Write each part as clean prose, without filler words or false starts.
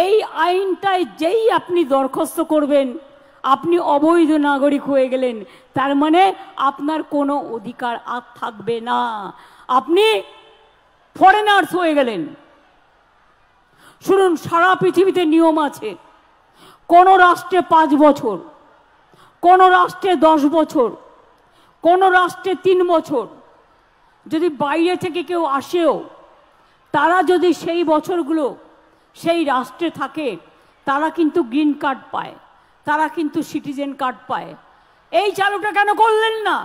এই আইনটায় যেই আপনি দরখাস্ত করবেন আপনি অবৈধ নাগরিক হয়ে গেলেন, তার মানে আপনার কোনো অধিকার আর থাকবে না, আপনি ফরেনার্স হয়ে গেলেন। শুনুন, সারা পৃথিবীতে নিয়ম আছে, কোন রাষ্ট্রে 5 বছর, কোন রাষ্ট্রে 10 বছর, কোন রাষ্ট্রে 3 বছর। যদি বাইরে থেকে কেউ আসেও, তারা যদি সেই বছরগুলো সেই রাষ্ট্রে থাকে, তারা কিন্তু গ্রিন কার্ড পায়, তারা কিন্তু সিটিজেন কার্ড পায়। এই চালুটা কেন করলেন না?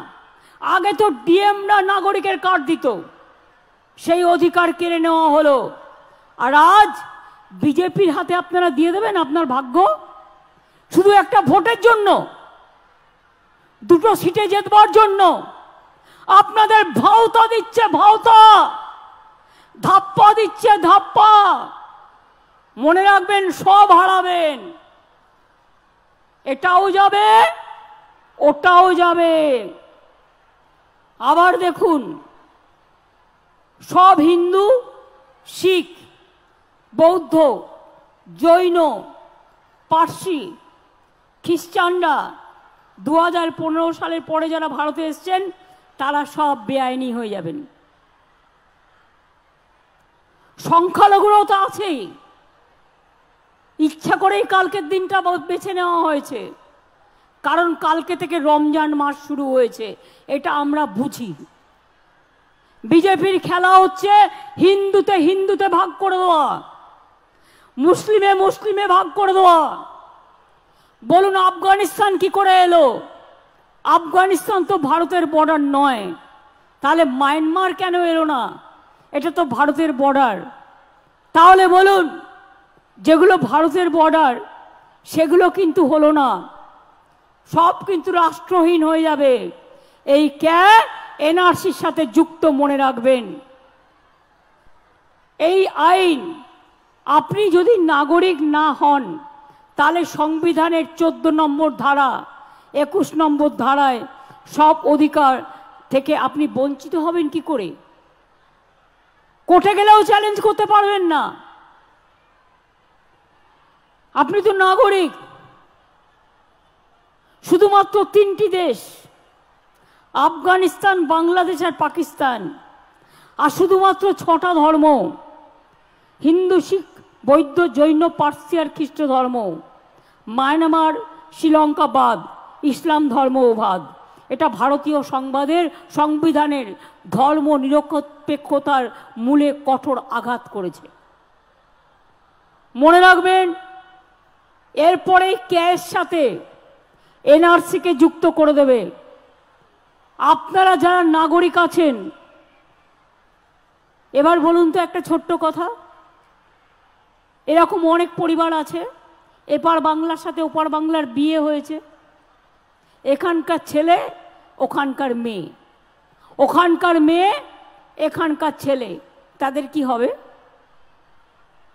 আগে তো ডিএমরা নাগরিকের কার্ড দিত, সেই অধিকার কেড়ে নেওয়া হলো। আর আজ বিজেপির হাতে আপনারা দিয়ে দেবেন আপনার ভাগ্য, শুধু একটা ভোটের জন্য, 2টো সিটে জেতবার জন্য। আপনাদের ভাওতা দিচ্ছে, ভাওতা, ধাপ্পা দিচ্ছে, ধাপ্পা। মনে রাখবেন, সব হারাবেন, এটাও যাবে, ওটাও যাবে। আবার দেখুন, সব হিন্দু, শিখ, বৌদ্ধ, জৈন, পার্সি, খ্রিস্টানরা 2015 সালের পরে যারা ভারতে এসছেন তারা সব বেআইনি হয়ে যাবেন। সংখ্যালঘুরাও তো আছেই, ইচ্ছা করেই কালকের দিনটা বেছে নেওয়া হয়েছে, কারণ কালকে থেকে রমজান মাস শুরু হয়েছে, এটা আমরা বুঝি। বিজেপির খেলা হচ্ছে হিন্দুতে হিন্দুতে ভাগ করে দেওয়া, মুসলিমে মুসলিমে ভাগ করে দেওয়া। বলুন, আফগানিস্তান কি করে এলো? আফগানিস্তান তো ভারতের বর্ডার নয়, তাহলে মায়ানমার কেন এলো না? এটা তো ভারতের বর্ডার। তাহলে বলুন, যেগুলো ভারতের বর্ডার সেগুলো কিন্তু হলো না, সব কিন্তু রাষ্ট্রহীন হয়ে যাবে। এই এনআরসির সাথে যুক্ত, মনে রাখবেন। এই আইন, আপনি যদি নাগরিক না হন, তাহলে সংবিধানের 14 নম্বর ধারা, 21 নম্বর ধারায় সব অধিকার থেকে আপনি বঞ্চিত হবেন কি করে? কোর্টে গেলেও চ্যালেঞ্জ করতে পারবেন না, আপনি তো নাগরিক। শুধুমাত্র 3টি দেশ, আফগানিস্তান, বাংলাদেশ আর পাকিস্তান, আর শুধুমাত্র 6টা ধর্ম, হিন্দু, শিখ, বৌদ্ধ, জৈন, পার্সি আর খ্রিস্ট ধর্ম। মায়ানমার, শ্রীলঙ্কা বাদ, ইসলাম ধর্মও বাদ। এটা ভারতীয় সংবিধানের ধর্ম নিরপেক্ষতার মূলে কঠোর আঘাত করেছে, মনে রাখবেন। এরপরে এর সাথে এনআরসিকে যুক্ত করে দেবে। আপনারা যারা নাগরিক আছেন, এবার বলুন তো একটা ছোট্ট কথা, এরকম অনেক পরিবার আছে, এপার বাংলার সাথে ওপার বাংলার বিয়ে হয়েছে, এখানকার ছেলে ওখানকার মেয়ে, ওখানকার মেয়ে এখানকার ছেলে, তাদের কি হবে?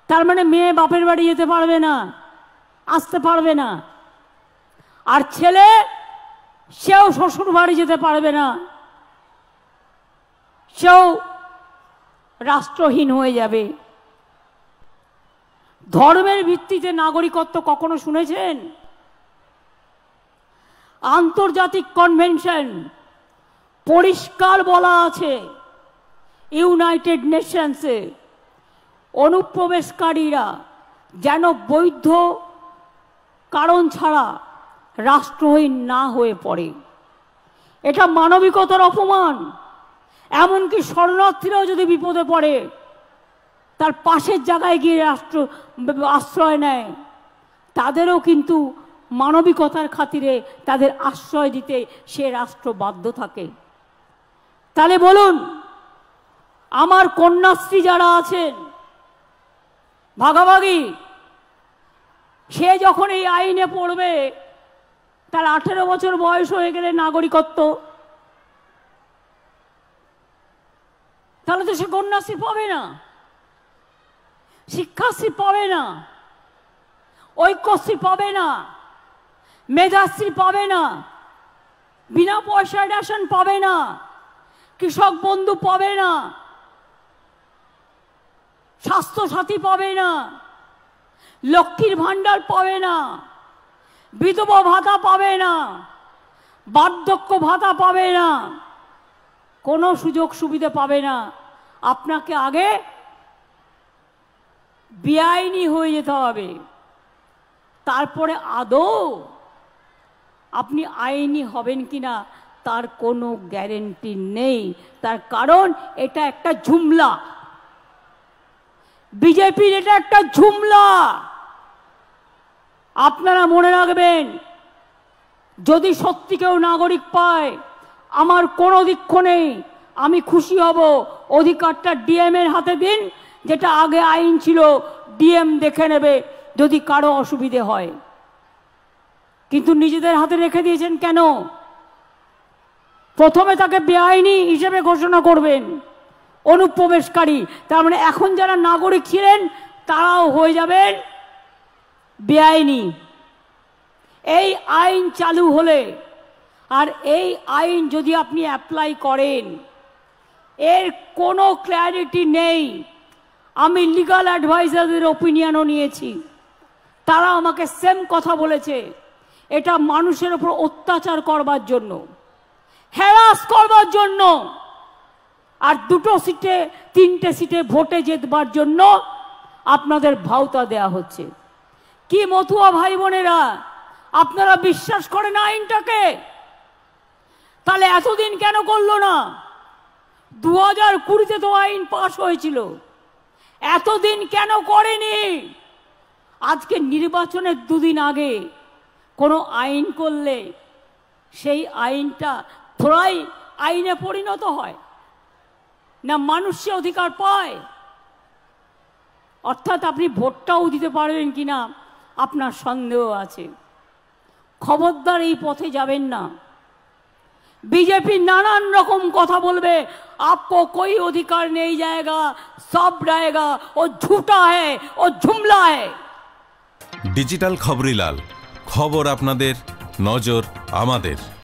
তার মানে মেয়ে বাপের বাড়ি যেতে পারবে না, আসতে পারবে না, আর ছেলে সেও শ্বশুর বাড়ি যেতে পারবে না, সেও রাষ্ট্রহীন হয়ে যাবে। ধর্মের ভিত্তিতে নাগরিকত্ব কখনো শুনেছেন? আন্তর্জাতিক কনভেনশন পরিষ্কার বলা আছে, ইউনাইটেড নেশনসে অনুপ্রবেশকারীরা যেন বৈধ কারণ ছাড়া রাষ্ট্রহীন না হয়ে পড়ে। এটা মানবিকতার অপমান। এমনকি শরণার্থীরাও যদি বিপদে পড়ে, তার পাশের জায়গায় গিয়ে আশ্রয় নেয়, তাদেরও কিন্তু মানবিকতার খাতিরে তাদের আশ্রয় দিতে সে রাষ্ট্র বাধ্য থাকে। তাহলে বলুন, আমার কন্যাশ্রী যারা আছেন ভাগাভাগি, সে যখন এই আইনে পড়বে, তার 18 বছর বয়স হয়ে গেলে নাগরিকত্ব, তাহলে তো সে কন্যাশ্রী পাবে না, শিক্ষাশ্রী পাবে না, ঐক্যশ্রী পাবে না, মেধাশ্রী পাবে না, বিনা পয়সায় রেশন পাবে না, কৃষক বন্ধু পাবে না, স্বাস্থ্য সাথী পাবে না, লক্ষ্মীর ভান্ডার পাবে না, বিধবা ভাতা পাবে না, বার্ধক্য ভাতা পাবে না, কোনো সুযোগ সুবিধা পাবে না। আপনাকে আগে বেআইনি হয়ে যেতে হবে, তারপরে আদৌ আপনি আইনি হবেন কিনা তার কোনো গ্যারেন্টি নেই। তার কারণ এটা একটা ঝুমলা, বিজেপির এটা একটা ঝুমলা। আপনারা মনে রাখবেন, যদি সত্যি কেউ নাগরিক পায়, আমার কোনো দুঃখ নেই, আমি খুশি হব। অধিকারটা ডিএম এর হাতে দিন, যেটা আগে আইন ছিল ডিএম দেখে নেবে যদি কারো অসুবিধে হয়। কিন্তু নিজেদের হাতে রেখে দিয়েছেন কেন? প্রথমে তাকে বেআইনি হিসেবে ঘোষণা করবেন, অনুপ্রবেশকারী। তার মানে এখন যারা নাগরিক ছিলেন তারাও হয়ে যাবেন বেআইনি। এই আইন চালু হলে, আর এই আইন যদি আপনি অ্যাপ্লাই করেন, এর কোনো ক্ল্যারিটি নেই। আমি লিগাল অ্যাডভাইজারদের ওপিনিয়নও নিয়েছি, তারা আমাকে সেম কথা বলেছে, এটা মানুষের উপর অত্যাচার করবার জন্য, হ্যারাস করবার জন্য, আর 2 সিটে 3টে সিটে ভোটে জেতবার জন্য আপনাদের ভাওতা দেয়া হচ্ছে। কি মতুয়া ভাই বোনেরা, আপনারা বিশ্বাস করেন আইনটাকে? তাহলে এতদিন কেন করলো না? 2020-তে তো আইন পাশ হয়েছিল, এতদিন কেন করেনি? আজকে নির্বাচনের 2 দিন আগে কোনো আইন করলে সেই আইনটা থোড়াই আইনে পরিণত হয় না, মানুষ সে অধিকার পায়। অর্থাৎ আপনি ভোটটাও দিতে পারবেন কিনা আপনার সন্দেহ আছে। খবরদার এই পথে যাবেন না। बीजेपी नानान रकम कथा बोलबे, आपको कोई अधिकार नहीं जाएगा, सब रहेगा, वो झूठा है, वो जुमला है। डिजिटल खबरीलाल, खबर आपनादेर, नजर आमादेर।